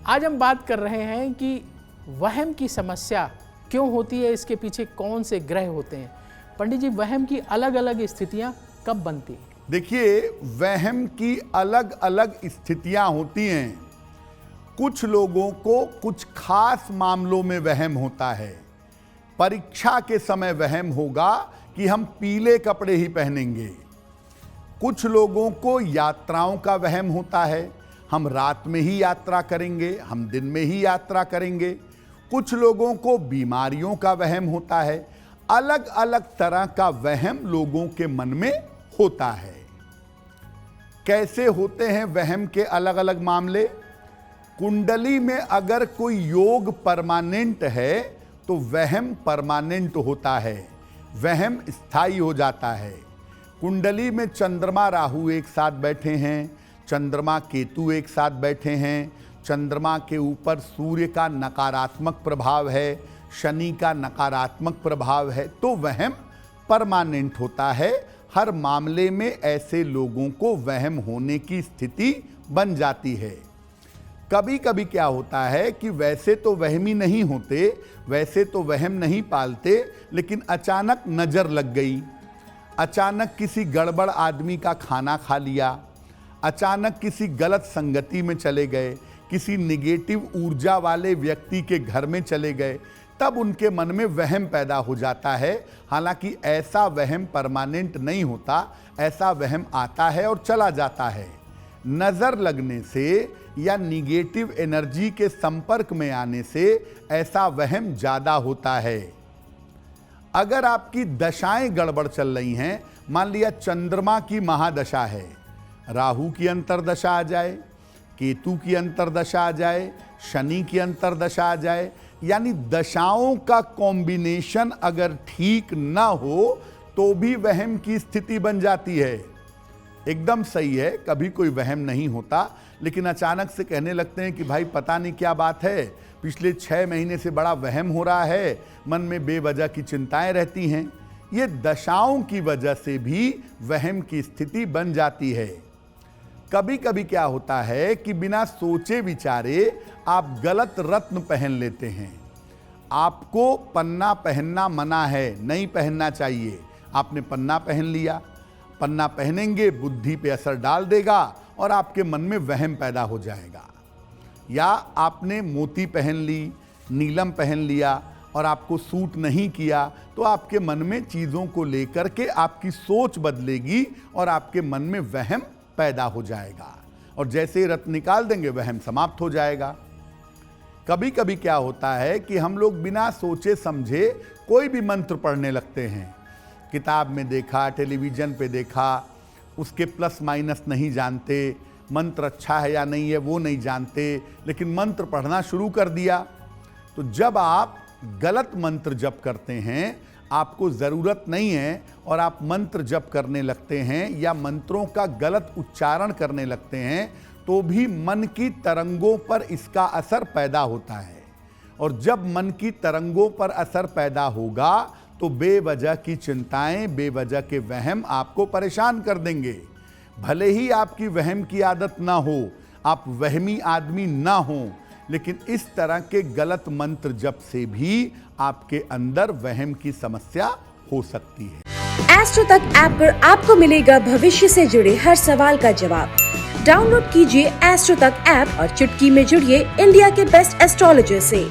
आज हम बात कर रहे हैं कि वहम की समस्या क्यों होती है, इसके पीछे कौन से ग्रह होते हैं। पंडित जी, वहम की अलग अलग स्थितियां कब बनती हैं? देखिए, वहम की अलग अलग स्थितियां होती हैं। कुछ लोगों को कुछ खास मामलों में वहम होता है। परीक्षा के समय वहम होगा कि हम पीले कपड़े ही पहनेंगे। कुछ लोगों को यात्राओं का वहम होता है, हम रात में ही यात्रा करेंगे, हम दिन में ही यात्रा करेंगे। कुछ लोगों को बीमारियों का वहम होता है। अलग अलग तरह का वहम लोगों के मन में होता है। कैसे होते हैं वहम के अलग अलग मामले? कुंडली में अगर कोई योग परमानेंट है तो वहम परमानेंट होता है, वहम स्थायी हो जाता है। कुंडली में चंद्रमा राहु एक साथ बैठे हैं, चंद्रमा केतु एक साथ बैठे हैं, चंद्रमा के ऊपर सूर्य का नकारात्मक प्रभाव है, शनि का नकारात्मक प्रभाव है, तो वहम परमानेंट होता है। हर मामले में ऐसे लोगों को वहम होने की स्थिति बन जाती है। कभी कभी क्या होता है कि वैसे तो वहमी नहीं होते, वैसे तो वहम नहीं पालते, लेकिन अचानक नजर लग गई, अचानक किसी गड़बड़ आदमी का खाना खा लिया, अचानक किसी गलत संगति में चले गए, किसी निगेटिव ऊर्जा वाले व्यक्ति के घर में चले गए, तब उनके मन में वहम पैदा हो जाता है। हालांकि ऐसा वहम परमानेंट नहीं होता, ऐसा वहम आता है और चला जाता है। नज़र लगने से या निगेटिव एनर्जी के संपर्क में आने से ऐसा वहम ज़्यादा होता है। अगर आपकी दशाएं गड़बड़ चल रही हैं, मान लिया चंद्रमा की महादशा है, राहु की अंतरदशा आ जाए, केतु की अंतरदशा आ जाए, शनि की अंतरदशा आ जाए, यानी दशाओं का कॉम्बिनेशन अगर ठीक ना हो तो भी वहम की स्थिति बन जाती है। एकदम सही है, कभी कोई वहम नहीं होता, लेकिन अचानक से कहने लगते हैं कि भाई पता नहीं क्या बात है, पिछले 6 महीने से बड़ा वहम हो रहा है, मन में बेवजह की चिंताएं रहती हैं। ये दशाओं की वजह से भी वहम की स्थिति बन जाती है। कभी कभी क्या होता है कि बिना सोचे विचारे आप गलत रत्न पहन लेते हैं। आपको पन्ना पहनना मना है, नहीं पहनना चाहिए, आपने पन्ना पहन लिया। पन्ना पहनेंगे, बुद्धि पे असर डाल देगा और आपके मन में वहम पैदा हो जाएगा। या आपने मोती पहन ली, नीलम पहन लिया और आपको सूट नहीं किया, तो आपके मन में चीज़ों को लेकर के आपकी सोच बदलेगी और आपके मन में वहम पैदा हो जाएगा, और जैसे ही रत्न निकाल देंगे वहम समाप्त हो जाएगा। कभी कभी क्या होता है कि हम लोग बिना सोचे समझे कोई भी मंत्र पढ़ने लगते हैं। किताब में देखा, टेलीविज़न पे देखा, उसके प्लस माइनस नहीं जानते, मंत्र अच्छा है या नहीं है वो नहीं जानते, लेकिन मंत्र पढ़ना शुरू कर दिया। तो जब आप गलत मंत्र जप करते हैं, आपको ज़रूरत नहीं है, और आप मंत्र जप करने लगते हैं या मंत्रों का गलत उच्चारण करने लगते हैं, तो भी मन की तरंगों पर इसका असर पैदा होता है। और जब मन की तरंगों पर असर पैदा होगा तो बेवजह की चिंताएं, बेवजह के वहम आपको परेशान कर देंगे। भले ही आपकी वहम की आदत ना हो, आप वहमी आदमी ना हो, लेकिन इस तरह के गलत मंत्र जप से भी आपके अंदर वहम की समस्या हो सकती है। एस्ट्रो तक ऐप पर आपको मिलेगा भविष्य से जुड़े हर सवाल का जवाब। डाउनलोड कीजिए एस्ट्रो तक ऐप और चुटकी में जुड़िए इंडिया के बेस्ट एस्ट्रोलॉजर से।